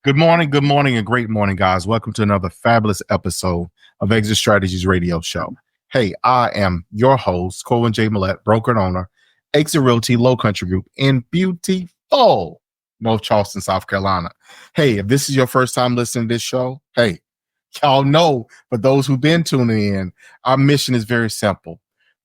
good morning, and great morning, guys. Welcome to another fabulous episode of Exit Strategies Radio Show. Hey, I am your host, Corwyn J, Melette, broker and owner, Exit Realty Low Country Group in beautiful North Charleston, South Carolina. Hey, if this is your first time listening to this show, hey, y'all know, for those who've been tuning in, our mission is very simple.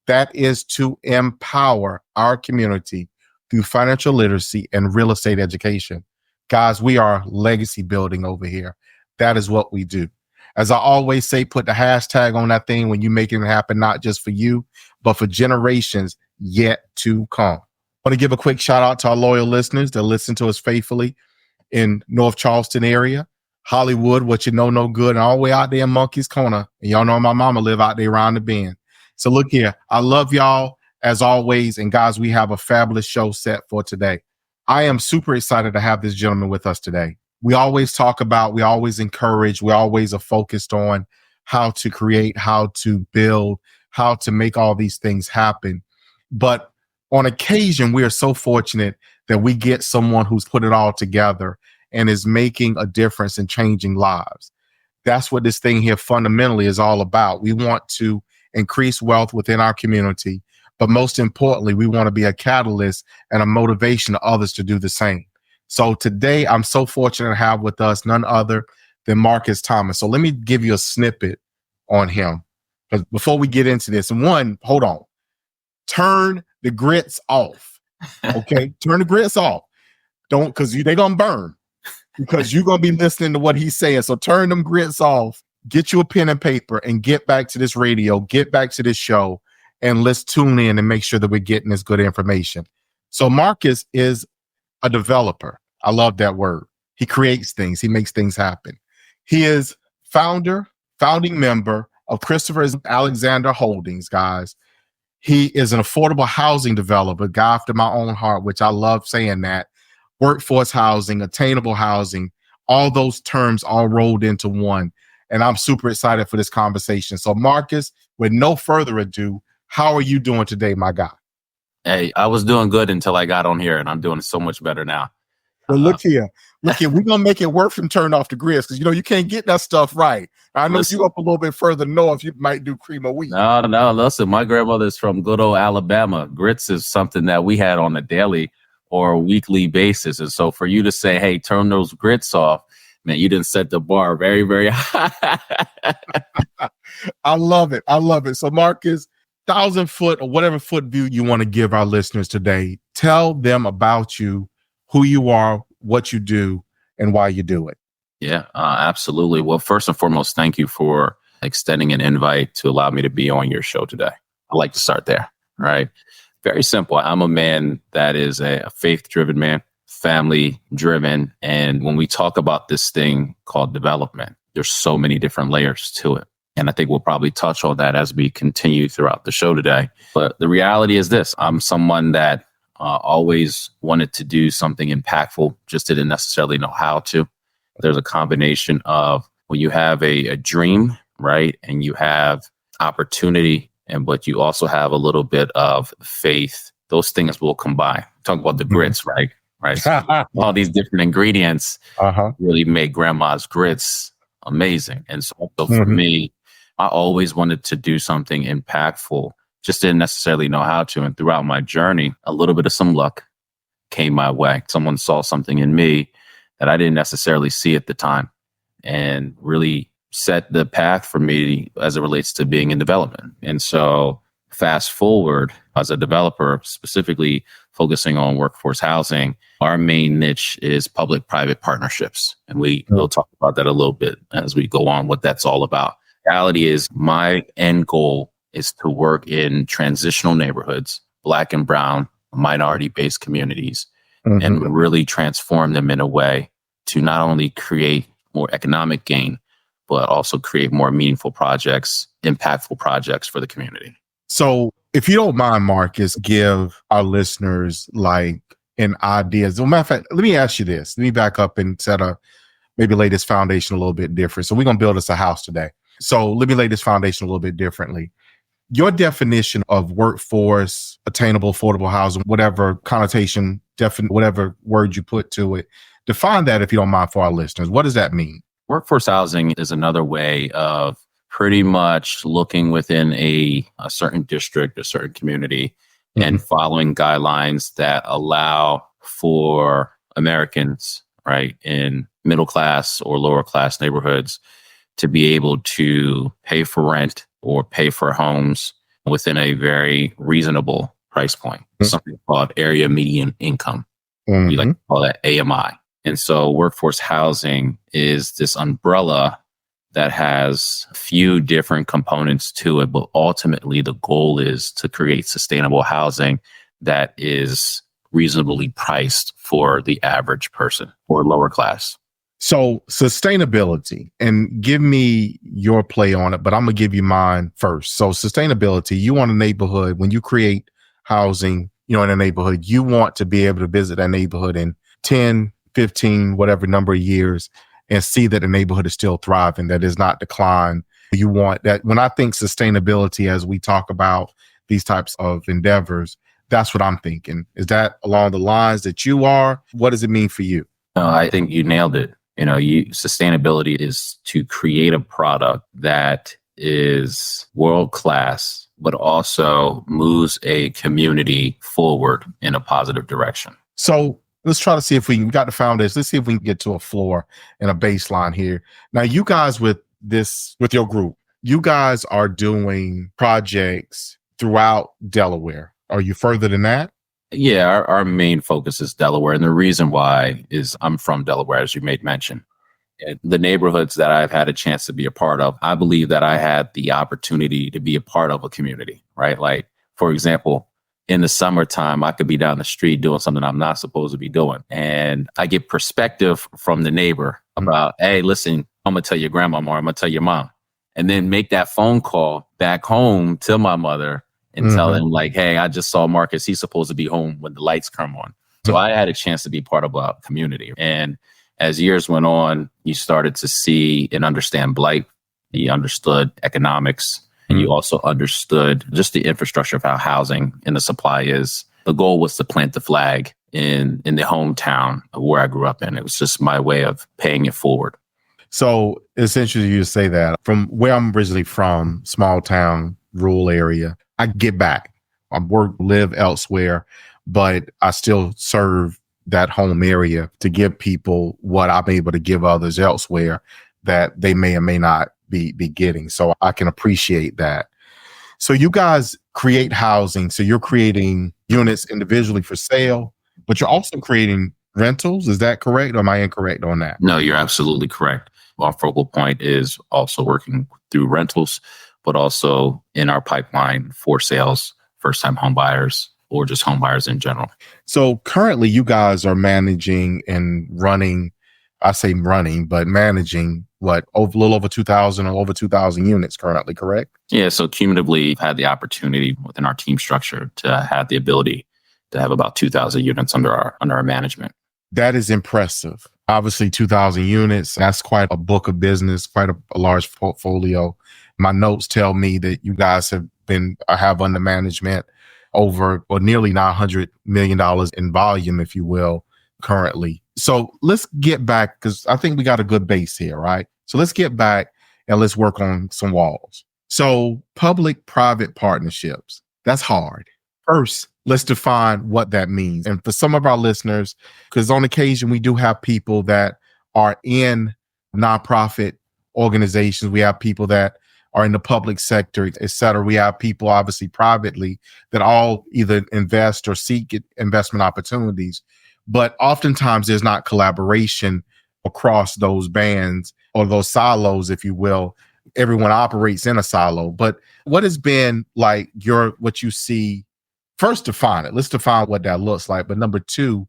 That is to empower our community through financial literacy and real estate education. Guys, we are legacy building over here. That is what we do. As I always say, put the hashtag on that thing when you make it happen, not just for you, but for generations yet to come. I want to give a quick shout out to our loyal listeners that listen to us faithfully in North Charleston area, Hollywood, what you know, no good, and all the way out there in Monkey's Corner. And y'all know my mama live out there around the bend. So look here, I love y'all as always. And guys, we have a fabulous show set for today. I am super excited to have this gentleman with us today. We always talk about, we always encourage, we always are focused on how to create, how to build, how to make all these things happen. But on occasion, we are so fortunate that we get someone who's put it all together and is making a difference and changing lives. That's what this thing here fundamentally is all about. We want to increase wealth within our community. But most importantly, we want to be a catalyst and a motivation to others to do the same. So today, I'm so fortunate to have with us none other than Marcus Thomas. So let me give you a snippet on him. Because before we get into this, and one, hold on. Turn the grits off. Okay? Turn the grits off. Don't, because they're going to burn. Because you're going to be listening to what he's saying. So turn them grits off. Get you a pen and paper and get back to this radio. Get back to this show. And let's tune in and make sure that we're getting this good information. So Marcus is a developer. I love that word. He creates things. He makes things happen. He is founding member of Christopher Alexander Holdings, guys. He is an affordable housing developer, guy after my own heart, which I love saying that. Workforce housing, attainable housing, all those terms all rolled into one. And I'm super excited for this conversation. So Marcus, with no further ado, how are you doing today, my guy? Hey, I was doing good until I got on here, and I'm doing so much better now. Well, look here. We're going to make it work from turn off the grits because, you can't get that stuff right. I know you up a little bit further north, you might do cream of wheat. No. Listen, my grandmother's from good old Alabama. Grits is something that we had on a daily or weekly basis. And so for you to say, hey, turn those grits off, man, you didn't set the bar very, very high. I love it. So, Marcus, 1,000-foot or whatever foot view you want to give our listeners today, tell them about you, who you are, what you do, and why you do it. Yeah, absolutely. Well, first and foremost, thank you for extending an invite to allow me to be on your show today. I like to start there, right? Very simple. I'm a man that is a faith-driven man, family-driven. And when we talk about this thing called development, there's so many different layers to it. And I think we'll probably touch on that as we continue throughout the show today. But the reality is this. I'm someone that always wanted to do something impactful, just didn't necessarily know how to. There's a combination of when you have a dream, right? And you have opportunity, but you also have a little bit of faith. Those things will combine. Talk about the grits, right? So all these different ingredients really make grandma's grits amazing. And so for me, I always wanted to do something impactful, just didn't necessarily know how to. And throughout my journey, a little bit of some luck came my way. Someone saw something in me that I didn't necessarily see at the time and really set the path for me as it relates to being in development. And so fast forward, as a developer, specifically focusing on workforce housing, our main niche is public-private partnerships. And we'll talk about that a little bit as we go on, what that's all about. Reality is my end goal is to work in transitional neighborhoods, Black and brown, minority-based communities, and really transform them in a way to not only create more economic gain, but also create more meaningful projects, impactful projects for the community. So if you don't mind, Marcus, give our listeners like an idea. As a matter of fact, let me ask you this. Let me back up and maybe lay this foundation a little bit different. So we're going to build us a house today. So let me lay this foundation a little bit differently. Your definition of workforce, attainable, affordable housing, whatever connotation definitely whatever word you put to it. Define that if you don't mind for our listeners. What does that mean? Workforce housing is another way of pretty much looking within a certain district, a certain community, and following guidelines that allow for Americans, right, in middle class or lower class neighborhoods to be able to pay for rent or pay for homes within a very reasonable price point, something called area median income. We like to call that AMI. And so workforce housing is this umbrella that has a few different components to it, but ultimately the goal is to create sustainable housing that is reasonably priced for the average person or lower class. So sustainability, and give me your play on it, but I'm going to give you mine first. So sustainability, you want a neighborhood, when you create housing, in a neighborhood, you want to be able to visit that neighborhood in 10, 15, whatever number of years and see that the neighborhood is still thriving, that is not decline. You want that. When I think sustainability, as we talk about these types of endeavors, that's what I'm thinking. Is that along the lines that you are? What does it mean for you? I think you nailed it. Sustainability is to create a product that is world-class, but also moves a community forward in a positive direction. So let's try to see if we got the foundation. Let's see if we can get to a floor and a baseline here. Now, you guys with your group, you guys are doing projects throughout Delaware. Are you further than that? Yeah, our main focus is Delaware. And the reason why is I'm from Delaware, as you made mention. The neighborhoods that I've had a chance to be a part of, I believe that I had the opportunity to be a part of a community, right? Like, for example, in the summertime, I could be down the street doing something I'm not supposed to be doing. And I get perspective from the neighbor about, hey, listen, I'm going to tell your grandma or I'm going to tell your mom. And then make that phone call back home to my mother and tell them like, hey, I just saw Marcus. He's supposed to be home when the lights come on. So I had a chance to be part of a community. And as years went on, you started to see and understand blight. You understood economics. And you also understood just the infrastructure of how housing and the supply is. The goal was to plant the flag in the hometown of where I grew up in. It was just my way of paying it forward. So it's interesting you to say that. From where I'm originally from, small town, rural area, I get back. I live elsewhere, but I still serve that home area to give people what I'm able to give others elsewhere that they may or may not be getting. So I can appreciate that. So you guys create housing. So you're creating units individually for sale, but you're also creating rentals. Is that correct? Or am I incorrect on that? No, you're absolutely correct. Our focal point is also working through rentals, but also in our pipeline for sales, first-time home buyers, or just home buyers in general. So currently you guys are managing and running, I say running, but managing a little over 2,000 or over 2,000 units currently, correct? Yeah. So cumulatively, I've had the opportunity within our team structure to have the ability to have about 2,000 units under our management. That is impressive. Obviously, 2,000 units, that's quite a book of business, quite a large portfolio. My notes tell me that you guys have under management over nearly $900 million in volume, if you will, currently. So let's get back, because I think we got a good base here, right? So let's get back and let's work on some walls. So public-private partnerships, that's hard. First, let's define what that means. And for some of our listeners, because on occasion we do have people that are in nonprofit organizations, we have people that are in the public sector, et cetera. We have people obviously privately that all either invest or seek investment opportunities. But oftentimes there's not collaboration across those bands or those silos, if you will. Everyone operates in a silo. But what has been like what you see? First, define it. Let's define what that looks like. But number two,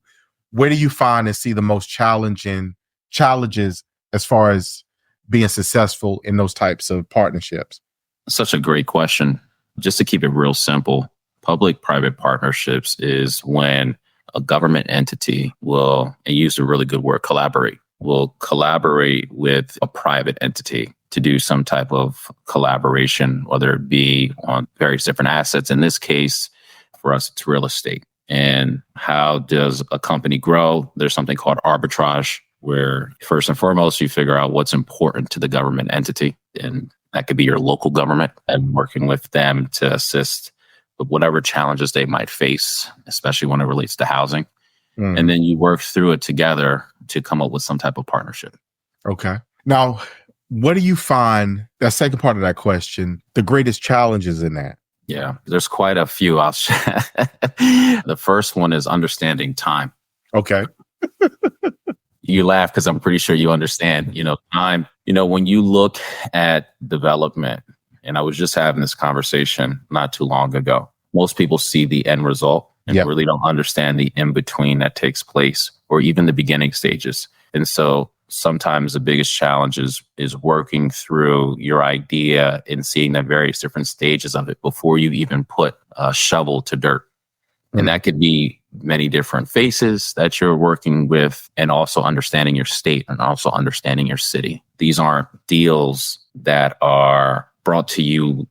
where do you find and see the most challenges as far as being successful in those types of partnerships? Such a great question. Just to keep it real simple, public-private partnerships is when a government entity will, and use a really good word, will collaborate with a private entity to do some type of collaboration, whether it be on various different assets. In this case, for us, it's real estate. And how does a company grow? There's something called arbitrage, where first and foremost, you figure out what's important to the government entity. And that could be your local government, and working with them to assist with whatever challenges they might face, especially when it relates to housing. And then you work through it together to come up with some type of partnership. Okay. Now, what do you find, that second part of that question, the greatest challenges in that? Yeah, there's quite a few. The first one is understanding time. Okay. You laugh because I'm pretty sure you understand, time. When you look at development, and I was just having this conversation not too long ago, most people see the end result and really don't understand the in-between that takes place, or even the beginning stages. And so sometimes the biggest challenge is working through your idea and seeing the various different stages of it before you even put a shovel to dirt. And that could be many different faces that you're working with, and also understanding your state and also understanding your city. These aren't deals that are brought to you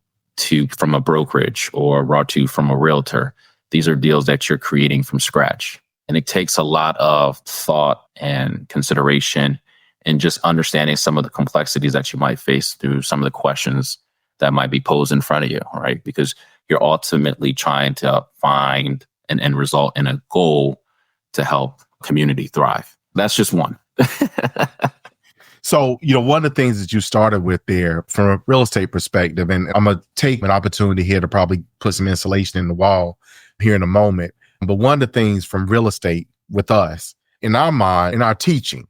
from a brokerage or brought to you from a realtor. These are deals that you're creating from scratch. And it takes a lot of thought and consideration, and just understanding some of the complexities that you might face through some of the questions that might be posed in front of you, right? Because you're ultimately trying to find an end result and a goal to help community thrive. That's just one. So, one of the things that you started with there from a real estate perspective, and I'm going to take an opportunity here to probably put some insulation in the wall here in a moment. But one of the things from real estate with us, in our mind, in our teaching,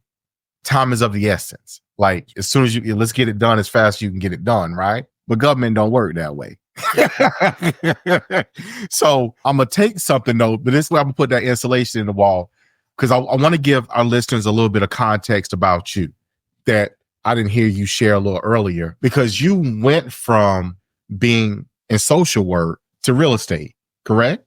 time is of the essence. Like, as soon as let's get it done as fast as you can get it done, right? But government don't work that way. So I'm going to take something though, but this way I'm going to put that insulation in the wall, because I want to give our listeners a little bit of context about you that I didn't hear you share a little earlier, because you went from being in social work to real estate, correct?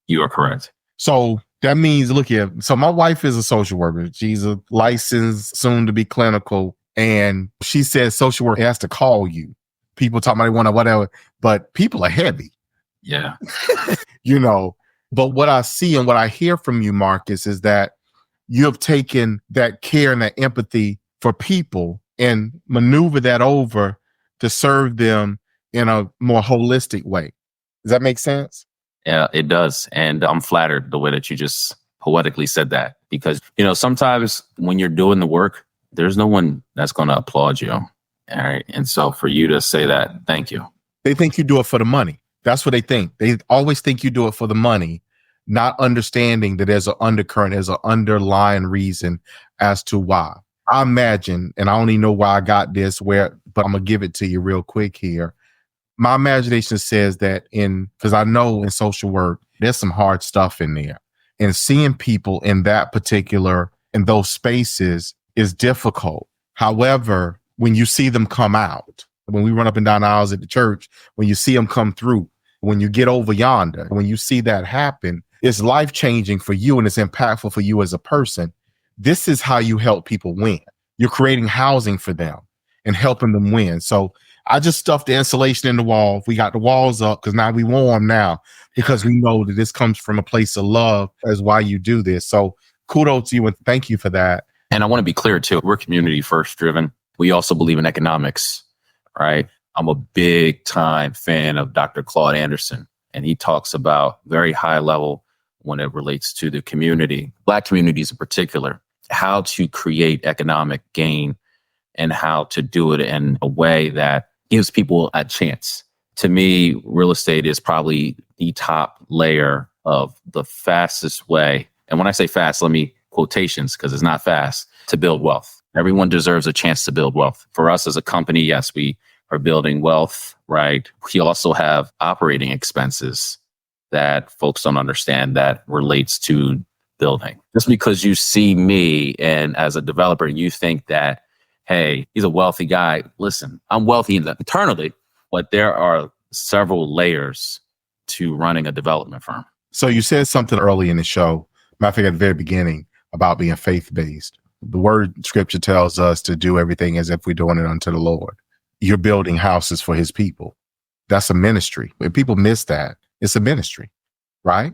You are correct. So that means, look here. So my wife is a social worker. She's a licensed, soon to be clinical. And she says social work has to call you. People talk about they want to whatever, but people are heavy. Yeah. But what I see and what I hear from you, Marcus, is that you have taken that care and that empathy for people and maneuver that over to serve them in a more holistic way. Does that make sense? Yeah, it does. And I'm flattered the way that you just poetically said that, because, sometimes when you're doing the work, there's no one that's going to applaud you. All right. And so for you to say that, thank you. They think you do it for the money. That's what they think. They always think you do it for the money, not understanding that there's an undercurrent, there's an underlying reason as to why. I imagine, and I don't even know why I got this, but I'm going to give it to you real quick here. My imagination says that because I know in social work, there's some hard stuff in there. And seeing people in those spaces is difficult. However, when you see them come out, when we run up and down the aisles at the church, when you see them come through, when you get over yonder, when you see that happen, it's life-changing for you and it's impactful for you as a person. This is how you help people win. You're creating housing for them and helping them win. So I just stuffed the insulation in the wall. We got the walls up because now we warm now, because we know that this comes from a place of love as why you do this. So kudos to you and thank you for that. And I want to be clear too, we're community first driven. We also believe in economics, right? I'm a big time fan of Dr. Claude Anderson, and he talks about very high level when it relates to the community, Black communities in particular, how to create economic gain and how to do it in a way that gives people a chance. To me, real estate is probably the top layer of the fastest way. And when I say fast, let me quotations, because it's not fast, to build wealth. Everyone deserves a chance to build wealth. For us as a company, yes, we are building wealth, right? We also have operating expenses that folks don't understand that relates to building. Just because you see me and as a developer, you think that, hey, he's a wealthy guy. Listen, I'm wealthy internally, but there are several layers to running a development firm. So you said something early in the show, matter of fact, at the very beginning, about being faith-based. The word scripture tells us to do everything as if we're doing it unto the Lord. You're building houses for his people. That's a ministry. If people miss that, it's a ministry, right?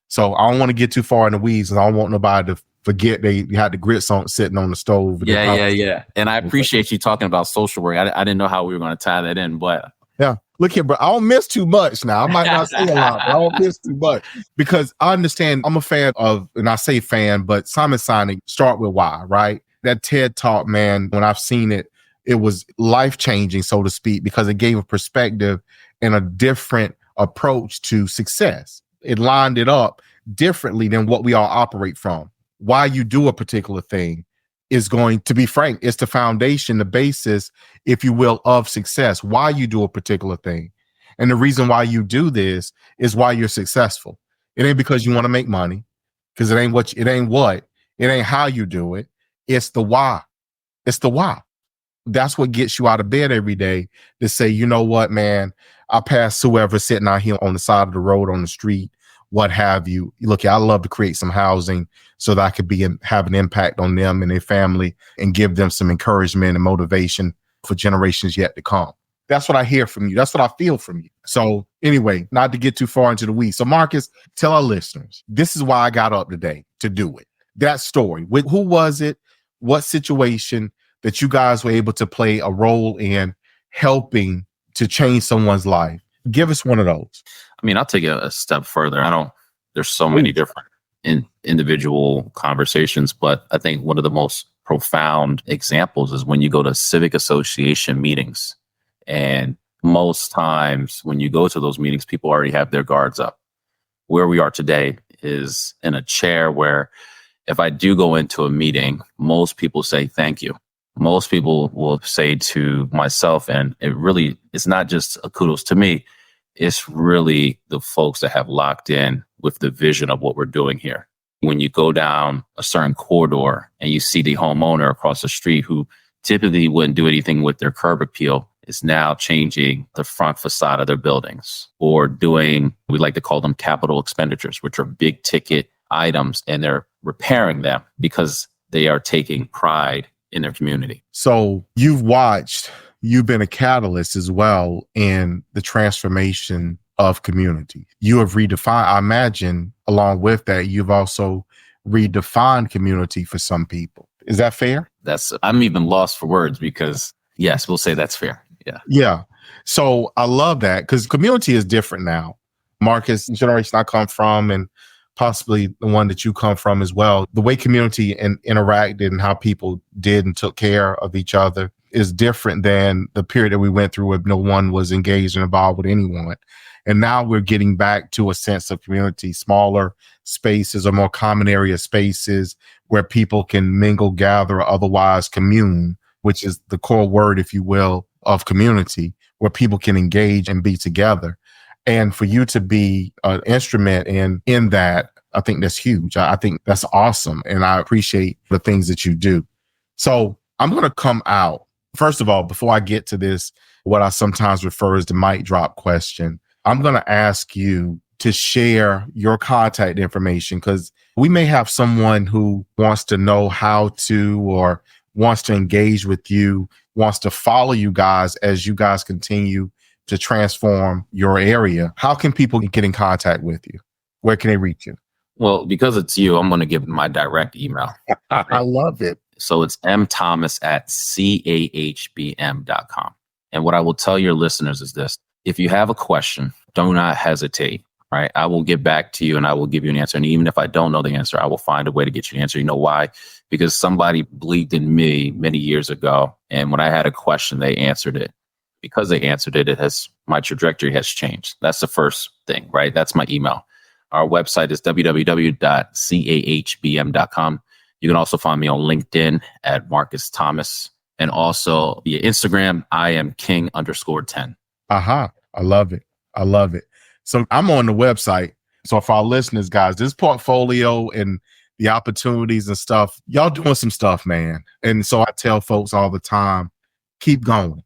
So I don't want to get too far in the weeds, and I don't want nobody to forget they had the grits on sitting on the stove. Yeah. And I appreciate you talking about social work. I didn't know how we were going to tie that in, but yeah. Look here, bro. I don't miss too much now. I might not say a lot, but I don't miss too much because I understand I'm a fan of, and I say fan, but Simon Sinek, start with why, right? That TED Talk, man, when I've seen it, it was life-changing, so to speak, because it gave a perspective and a different approach to success. It lined it up differently than what we all operate from. Why you do a particular thing is going to be frank. It's the foundation, the basis, if you will, of success. Why you do a particular thing. And the reason why you do this is why you're successful. It ain't because you want to make money, because it ain't how you do it. It's the why. It's the why. That's what gets you out of bed every day to say, you know what, man, I pass whoever sitting out here on the side of the road, on the street, what have you. Look, I love to create some housing so that I could have an impact on them and their family and give them some encouragement and motivation for generations yet to come. That's what I hear from you. That's what I feel from you. So anyway, not to get too far into the weeds. So Marcus, tell our listeners, this is why I got up today to do it. That story, who was it? What situation that you guys were able to play a role in helping to change someone's life? Give us one of those. I mean, I'll take a step further. There's so many different individual conversations, but I think one of the most profound examples is when you go to civic association meetings. And most times when you go to those meetings, people already have their guards up. Where we are today is in a chair where if I do go into a meeting, most people say thank you. Most people will say to myself, and it's not just a kudos to me, it's really the folks that have locked in with the vision of what we're doing here. When you go down a certain corridor and you see the homeowner across the street who typically wouldn't do anything with their curb appeal is now changing the front facade of their buildings or doing, we like to call them capital expenditures, which are big ticket items, and they're repairing them because they are taking pride in their community. So you've been a catalyst as well in the transformation of community. You have redefined, I imagine, along with that, you've also redefined community for some people. Is that fair? I'm even lost for words because yes, we'll say that's fair. Yeah. Yeah. So I love that because community is different now. Marcus, the generation I come from, and possibly the one that you come from as well, the way community interacted and how people did and took care of each other is different than the period that we went through where no one was engaged and involved with anyone. And now we're getting back to a sense of community, smaller spaces or more common area spaces where people can mingle, gather, or otherwise commune, which is the core word, if you will, of community, where people can engage and be together. And for you to be an instrument in that, I think that's huge. I think that's awesome. And I appreciate the things that you do. So I'm going to come out. First of all, before I get to this, what I sometimes refer as the mic drop question, I'm going to ask you to share your contact information because we may have someone who wants to know how to or wants to engage with you, wants to follow you guys as you guys continue to transform your area. How can people get in contact with you? Where can they reach you? Well, because it's you, I'm going to give my direct email. I love it. So it's mthomas@cahbm.com. And what I will tell your listeners is this. If you have a question, do not hesitate, right? I will get back to you and I will give you an answer. And even if I don't know the answer, I will find a way to get you an answer. You know why? Because somebody believed in me many years ago. And when I had a question, they answered it. Because they answered it, my trajectory has changed. That's the first thing, right? That's my email. Our website is www.cahbm.com. You can also find me on LinkedIn at Marcus Thomas. And also via Instagram, I am king_10. Aha. I love it. I love it. So I'm on the website. So for our listeners, guys, this portfolio and the opportunities and stuff, y'all doing some stuff, man. And so I tell folks all the time, keep going.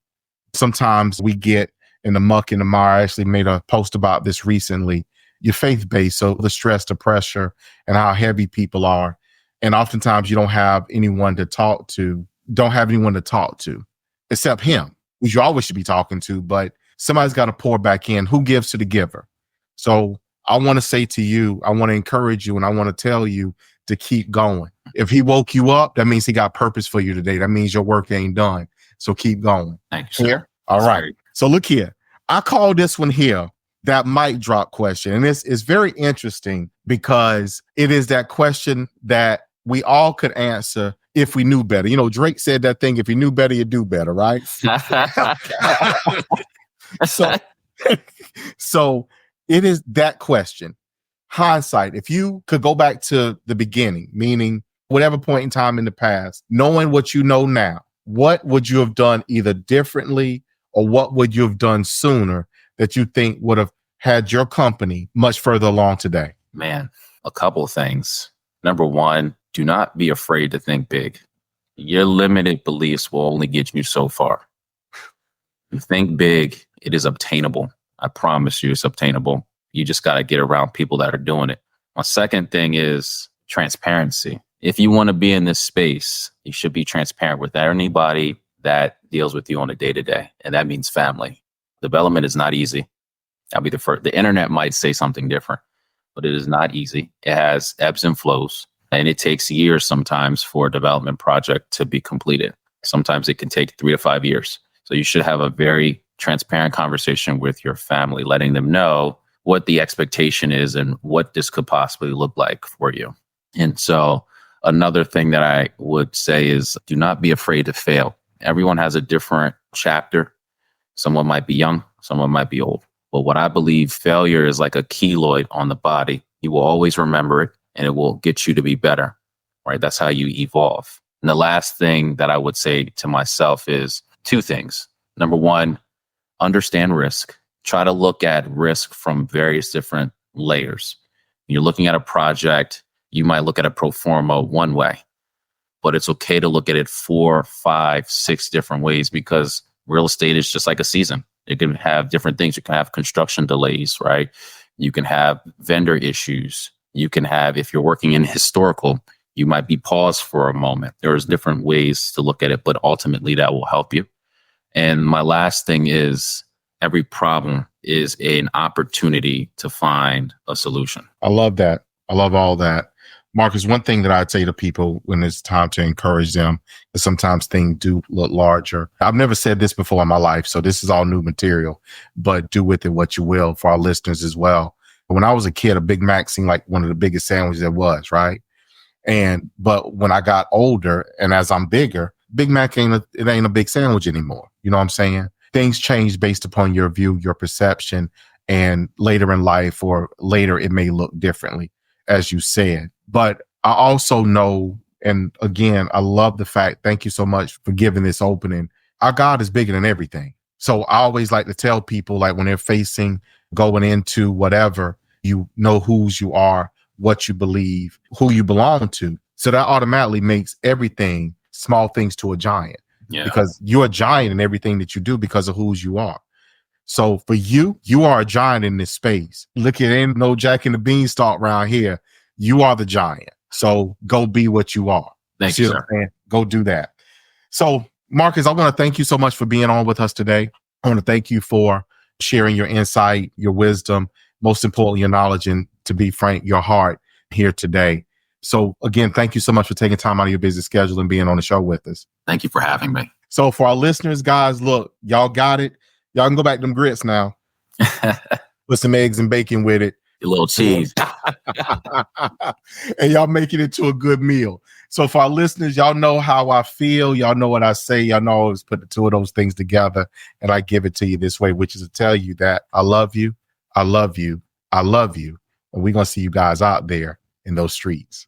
Sometimes we get in the muck and the mire. I actually made a post about this recently. You're faith-based, so the stress, the pressure, and how heavy people are. And oftentimes you don't have anyone to talk to, except him, who you always should be talking to, but somebody's got to pour back in. Who gives to the giver? So I want to say to you, I want to encourage you, and I want to tell you to keep going. If he woke you up, that means he got purpose for you today. That means your work ain't done. So keep going. Thank you, sir. Here? All right. So look here. I call this one here that mic drop question. And this is very interesting because it is that question that we all could answer if we knew better. You know, Drake said that thing, if you knew better, you do better, right? So it is that question. Hindsight, if you could go back to the beginning, meaning whatever point in time in the past, knowing what you know now, what would you have done either differently or what would you have done sooner that you think would have had your company much further along today? Man, a couple of things. Number one, do not be afraid to think big. Your limited beliefs will only get you so far. You think big, it is obtainable. I promise you it's obtainable. You just got to get around people that are doing it. My second thing is transparency. If you want to be in this space, you should be transparent with anybody that deals with you on a day-to-day. And that means family. Development is not easy. I'll be the first. The internet might say something different, but it is not easy. It has ebbs and flows, and it takes years sometimes for a development project to be completed. Sometimes it can take 3 to 5 years. So you should have a very transparent conversation with your family, letting them know what the expectation is and what this could possibly look like for you. And so another thing that I would say is do not be afraid to fail. Everyone has a different chapter. Someone might be young, someone might be old. But what I believe, failure is like a keloid on the body. You will always remember it and it will get you to be better, right? That's how you evolve. And the last thing that I would say to myself is 2 things. Number one, understand risk. Try to look at risk from various different layers. When you're looking at a project, you might look at a pro forma one way, but it's okay to look at it 4, 5, 6 different ways because real estate is just like a season. It can have different things. You can have construction delays, right? You can have vendor issues. You can have, if you're working in historical, you might be paused for a moment. There's different ways to look at it, but ultimately that will help you. And my last thing is every problem is an opportunity to find a solution. I love that. I love all that. Marcus, one thing that I'd say to people when it's time to encourage them is sometimes things do look larger. I've never said this before in my life, so this is all new material, but do with it what you will for our listeners as well. When I was a kid, a Big Mac seemed like one of the biggest sandwiches there was, right? But when I got older and as I'm bigger, Big Mac ain't a big sandwich anymore. You know what I'm saying? Things change based upon your view, your perception, and later in life or later it may look differently, as you said. But I also know, and again, I love the fact, thank you so much for giving this opening. Our God is bigger than everything. So I always like to tell people, like when they're facing going into whatever, you know whose you are, what you believe, who you belong to. So that automatically makes everything small things to a giant. Yeah. Because you're a giant in everything that you do because of whose you are. So for you, you are a giant in this space. Look, it ain't no Jack and the Beanstalk around here. You are the giant. So go be what you are. Thank you, sir. Go do that. So Marcus, I want to thank you so much for being on with us today. I want to thank you for sharing your insight, your wisdom, most importantly, your knowledge, and to be frank, your heart here today. So again, thank you so much for taking time out of your busy schedule and being on the show with us. Thank you for having me. So for our listeners, guys, look, y'all got it. Y'all can go back to them grits now. Put some eggs and bacon with it. A little cheese. And y'all make it into a good meal. So for our listeners, y'all know how I feel. Y'all know what I say. Y'all know I always put the 2 of those things together and I give it to you this way, which is to tell you that I love you. I love you. I love you. And we're going to see you guys out there in those streets.